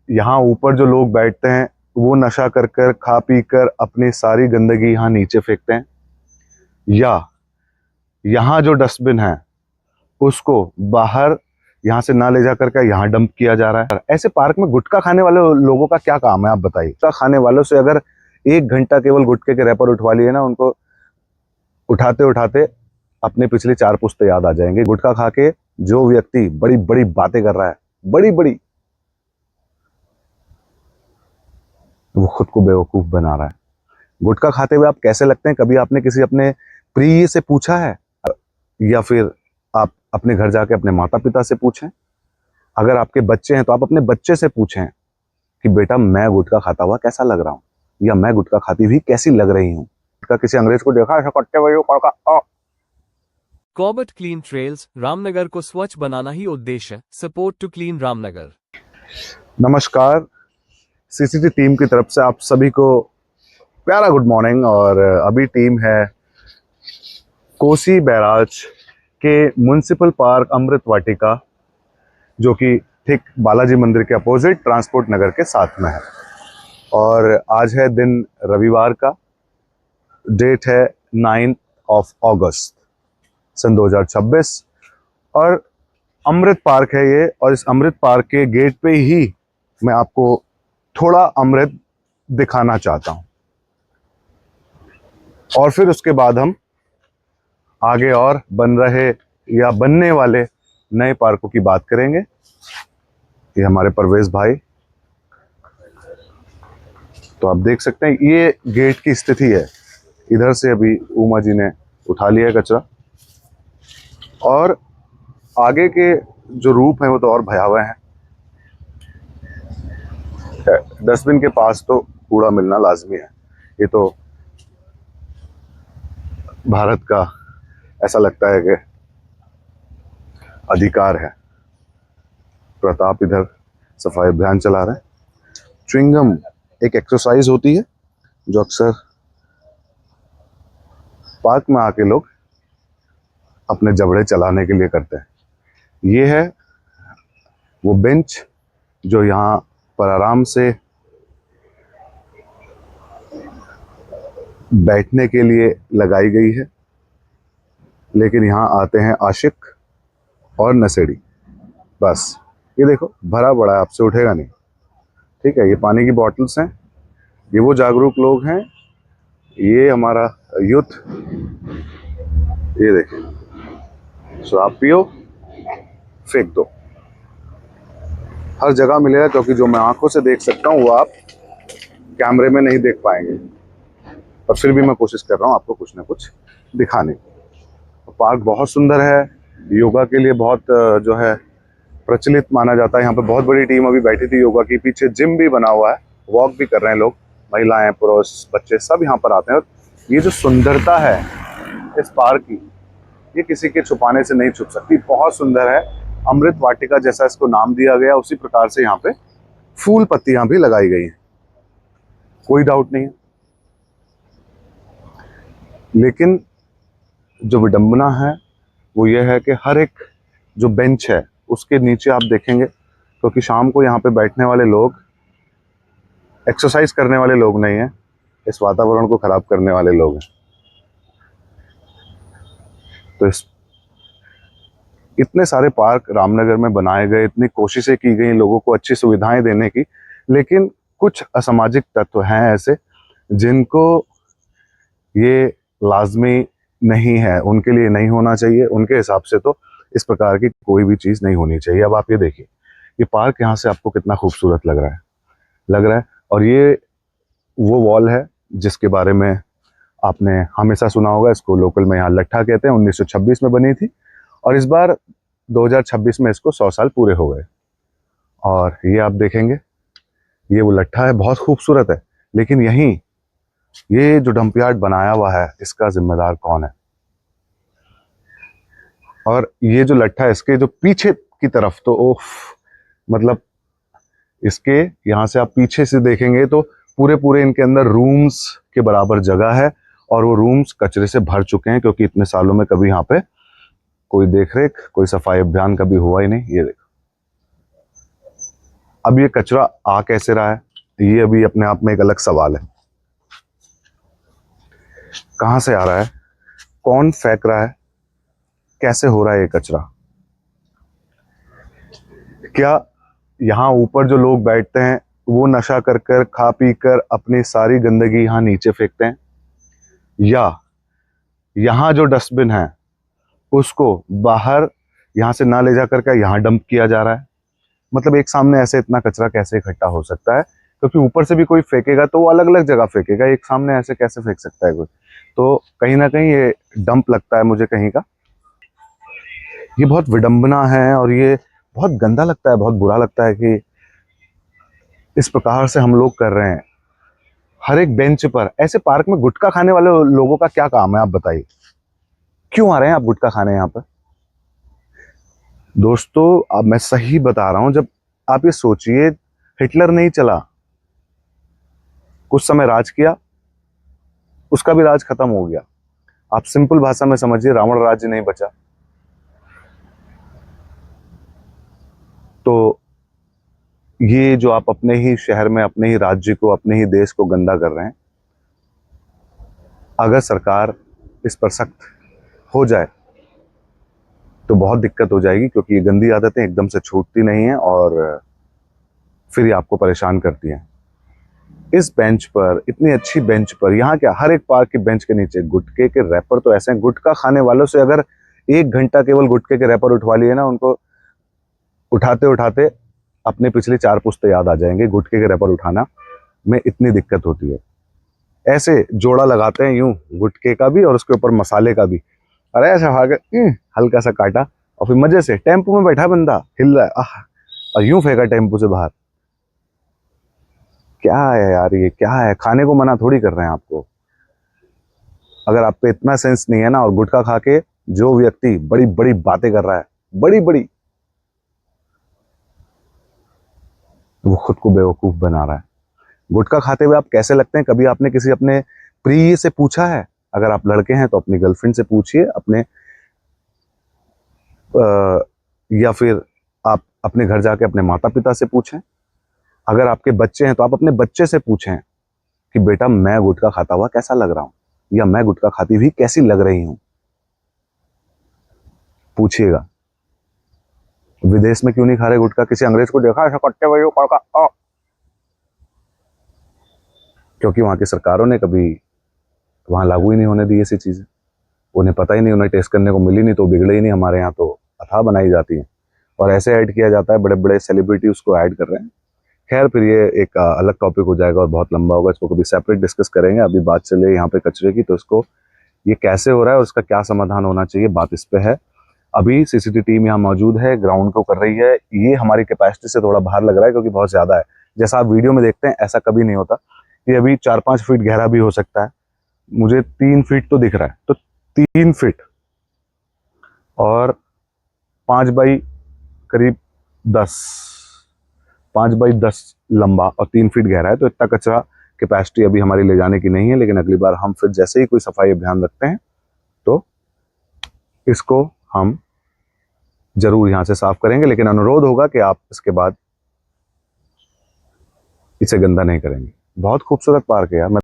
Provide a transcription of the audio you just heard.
यहाँ ऊपर जो लोग बैठते हैं वो नशा कर कर खा पी कर अपनी सारी गंदगी यहाँ नीचे फेंकते हैं, या यहाँ जो डस्टबिन है उसको बाहर यहाँ से ना ले जा करके यहाँ डंप किया जा रहा है। ऐसे पार्क में गुटखा खाने वाले लोगों का क्या काम है, आप बताइए। गुटखा खाने वालों से अगर 1 घंटा केवल गुटखे के रैपर उठवा लिए ना, उनको उठाते उठाते अपने पिछले 4 पुश्ते याद आ जाएंगे। गुटखा खा के जो व्यक्ति बड़ी बड़ी बातें कर रहा है, बड़ी बड़ी, वो खुद को बेवकूफ बना रहा है। गुटखा खाते हुए आप कैसे लगते हैं? कभी आपने किसी अपने प्रिय से पूछा है? या फिर आप अपने घर जाके अपने माता पिता से पूछें। अगर आपके बच्चे हैं तो आप अपने बच्चे से पूछें कि बेटा मैं गुटखा खाता हुआ कैसा लग रहा हूँ, या मैं गुटखा खाती हुई कैसी लग रही हूँ। किसी अंग्रेज को देखा ऐसा करते हुए? कॉर्बेट क्लीन ट्रेल्स रामनगर को स्वच्छ बनाना ही उद्देश्य। Support to clean Ramnagar. नमस्कार, सीसीटी टीम की तरफ से आप सभी को प्यारा गुड मॉर्निंग। और अभी टीम है कोसी बैराज के म्युनिसिपल पार्क अमृत वाटिका, जो कि ठीक बालाजी मंदिर के अपोजिट ट्रांसपोर्ट नगर के साथ में है। और आज है दिन रविवार का, डेट है 9 अगस्त सन 2026। और अमृत पार्क है ये, और इस अमृत पार्क के गेट पे ही मैं आपको थोड़ा अमृत दिखाना चाहता हूं, और फिर उसके बाद हम आगे और बन रहे या बनने वाले नए पार्कों की बात करेंगे। ये हमारे परवेज भाई, तो आप देख सकते हैं ये गेट की स्थिति है। इधर से अभी उमा जी ने उठा लिया है कचरा, और आगे के जो रूप हैं वो तो और भयावह हैं। डस्टबिन के पास तो कूड़ा मिलना लाजमी है, ये तो भारत का ऐसा लगता है कि अधिकार है। प्रताप इधर सफाई अभियान चला रहे हैं। च्युइंगम एक एक्सरसाइज होती है जो अक्सर पार्क में आके लोग अपने जबड़े चलाने के लिए करते हैं। ये है वो बेंच जो यहाँ पर आराम से बैठने के लिए लगाई गई है, लेकिन यहाँ आते हैं आशिक और नशेड़ी। बस ये देखो भरा पड़ा है, आपसे उठेगा नहीं। ठीक है, ये पानी की बॉटल्स हैं, ये वो जागरूक लोग हैं, ये हमारा यूथ। ये देखिए, शराब पियो फेंक दो, हर जगह मिलेगा, क्योंकि जो मैं आंखों से देख सकता हूँ वो आप कैमरे में नहीं देख पाएंगे। और फिर भी मैं कोशिश कर रहा हूँ आपको कुछ ना कुछ दिखाने की। पार्क बहुत सुंदर है, योगा के लिए बहुत जो है प्रचलित माना जाता है। यहाँ पे बहुत बड़ी टीम अभी बैठी थी योगा की। पीछे जिम भी बना हुआ है, वॉक भी कर रहे हैं लोग, महिलाएं पुरुष बच्चे सब यहाँ पर आते हैं। और ये जो सुंदरता है इस पार्क की, ये किसी के छुपाने से नहीं छुप सकती। बहुत सुंदर है। अमृत वाटिका जैसा इसको नाम दिया गया, उसी प्रकार से यहाँ पे फूल पत्तियां भी लगाई गई हैं, कोई डाउट नहीं है। लेकिन जो विडंबना है वो ये है कि हर एक जो बेंच है उसके नीचे आप देखेंगे, क्योंकि शाम को यहाँ पे बैठने वाले लोग एक्सरसाइज करने वाले लोग नहीं हैं, इस वातावरण को खराब करने वाले लोग हैं। तो इतने सारे पार्क रामनगर में बनाए गए, इतनी कोशिशें की गई लोगों को अच्छी सुविधाएं देने की, लेकिन कुछ असामाजिक तत्व हैं ऐसे जिनको ये लाजमी नहीं है, उनके लिए नहीं होना चाहिए। उनके हिसाब से तो इस प्रकार की कोई भी चीज़ नहीं होनी चाहिए। अब आप ये देखिए, ये पार्क यहाँ से आपको कितना खूबसूरत लग रहा है। और ये वो वॉल है जिसके बारे में आपने हमेशा सुना होगा, इसको लोकल में यहाँ लट्ठा कहते हैं। 1926 में बनी थी, और इस बार 2026 में इसको 100 साल पूरे हो गए। और ये आप देखेंगे, ये वो लट्ठा है, बहुत खूबसूरत है। लेकिन यहीं ये जो डंपयार्ड बनाया हुआ है, इसका जिम्मेदार कौन है? और ये जो लट्ठा है, इसके जो पीछे की तरफ तो ओफ, मतलब इसके यहाँ से आप पीछे से देखेंगे तो पूरे इनके अंदर रूम्स के बराबर जगह है, और वो रूम्स कचरे से भर चुके हैं, क्योंकि इतने सालों में कभी यहाँ पे कोई देखरेख, कोई सफाई अभियान कभी हुआ ही नहीं। ये देखो, अब ये कचरा आ कैसे रहा है, ये अभी अपने आप में एक अलग सवाल है। कहाँ से आ रहा है, कौन फेंक रहा है, कैसे हो रहा है ये कचरा? क्या यहाँ ऊपर जो लोग बैठते हैं वो नशा कर कर खा पी कर अपनी सारी गंदगी यहाँ नीचे फेंकते हैं, या यहाँ जो डस्टबिन है उसको बाहर यहाँ से ना ले जा करके यहाँ डंप किया जा रहा है? मतलब एक सामने ऐसे इतना कचरा कैसे इकट्ठा हो सकता है? क्योंकि ऊपर से भी कोई फेंकेगा तो वो अलग अलग जगह फेंकेगा, एक सामने ऐसे कैसे फेंक सकता है कोई? तो कहीं ना कहीं ये डंप लगता है मुझे कहीं का। ये बहुत विडंबना है और ये बहुत गंदा लगता है, बहुत बुरा लगता है कि इस प्रकार से हम लोग कर रहे हैं। हर एक बेंच पर ऐसे पार्क में गुटखा खाने वाले लोगों का क्या काम है, आप बताइए? क्यों आ रहे हैं आप गुटखा खाने यहाँ पर? दोस्तों अब मैं सही बता रहा हूं, जब आप ये सोचिए, हिटलर नहीं चला, कुछ समय राज किया, उसका भी राज खत्म हो गया। आप सिंपल भाषा में समझिए, रावण राज्य नहीं बचा। तो ये जो आप अपने ही शहर में, अपने ही राज्य को, अपने ही देश को गंदा कर रहे हैं, अगर सरकार इस पर सख्त हो जाए तो बहुत दिक्कत हो जाएगी, क्योंकि ये गंदी आदतें एकदम से छूटती नहीं हैं और फिर ये आपको परेशान करती हैं। इस बेंच पर, इतनी अच्छी बेंच पर, यहाँ क्या हर एक पार्क की बेंच के नीचे गुटखे के रैपर तो ऐसे हैं, गुटखा खाने वालों से अगर 1 घंटा केवल गुटखे के रैपर उठवा लिए ना, उनको उठाते उठाते अपने पिछले 4 पुश्ते याद आ जाएंगे। गुटखे के रैपर उठाना में इतनी दिक्कत होती है। ऐसे जोड़ा लगाते हैं यूं, गुटखे का भी और उसके ऊपर मसाले का भी, अरे ऐसा हल्का सा काटा और फिर मजे से टेम्पो में बैठा बंदा हिल रहा है, आह, और यूं फेंका टेम्पो से बाहर। क्या है यार, ये क्या है? खाने को मना थोड़ी कर रहे हैं आपको। अगर आप पे इतना सेंस नहीं है ना, और गुटखा खा के जो व्यक्ति बड़ी बड़ी बातें कर रहा है, बड़ी बड़ी, वो खुद को बेवकूफ बना रहा है। गुटखा खाते हुए आप कैसे लगते हैं? कभी आपने किसी अपने प्रिय से पूछा है? अगर आप लड़के हैं तो अपनी गर्लफ्रेंड से पूछिए, अपने या फिर आप अपने घर जाके अपने माता पिता से पूछें। अगर आपके बच्चे हैं तो आप अपने बच्चे से पूछें कि बेटा मैं गुटखा खाता हुआ कैसा लग रहा हूं, या मैं गुटखा खाती हुई कैसी लग रही हूं। पूछिएगा। विदेश में क्यों नहीं खा रहे गुटखा? किसी अंग्रेज को देखा ऐसा कट्टे भाई कड़का? क्योंकि वहां की सरकारों ने कभी वहां लागू ही नहीं होने दी ऐसी चीजें। उन्हें पता ही नहीं, उन्हें टेस्ट करने को मिली नहीं तो बिगड़े ही नहीं। हमारे यहाँ तो अथाह बनाई जाती है और ऐसे ऐड किया जाता है, बड़े बड़े सेलिब्रिटी उसको ऐड कर रहे हैं। खैर, फिर ये एक अलग टॉपिक हो जाएगा और बहुत लंबा होगा, इसको कभी सेपरेट डिस्कस करेंगे। अभी बात चले यहाँ पे कचरे की, तो इसको ये कैसे हो रहा है और उसका क्या समाधान होना चाहिए, बात इस पे है। अभी सीसीटीवी टीम यहाँ मौजूद है, ग्राउंड को कर रही है। ये हमारी कैपेसिटी से थोड़ा बाहर लग रहा है क्योंकि बहुत ज्यादा है। जैसा आप वीडियो में देखते हैं ऐसा कभी नहीं होता। ये अभी 4-5 फीट गहरा भी हो सकता है, मुझे 3 फीट तो दिख रहा है, तो 3 फीट और 5 बाई करीब 10, 5 बाई 10 लंबा और 3 फीट गहरा है। तो इतना कचरा कैपेसिटी अभी हमारी ले जाने की नहीं है, लेकिन अगली बार हम फिर जैसे ही कोई सफाई अभियान रखते हैं तो इसको हम जरूर यहाँ से साफ करेंगे। लेकिन अनुरोध होगा कि आप इसके बाद इसे गंदा नहीं करेंगे। बहुत खूबसूरत पार्क है यार।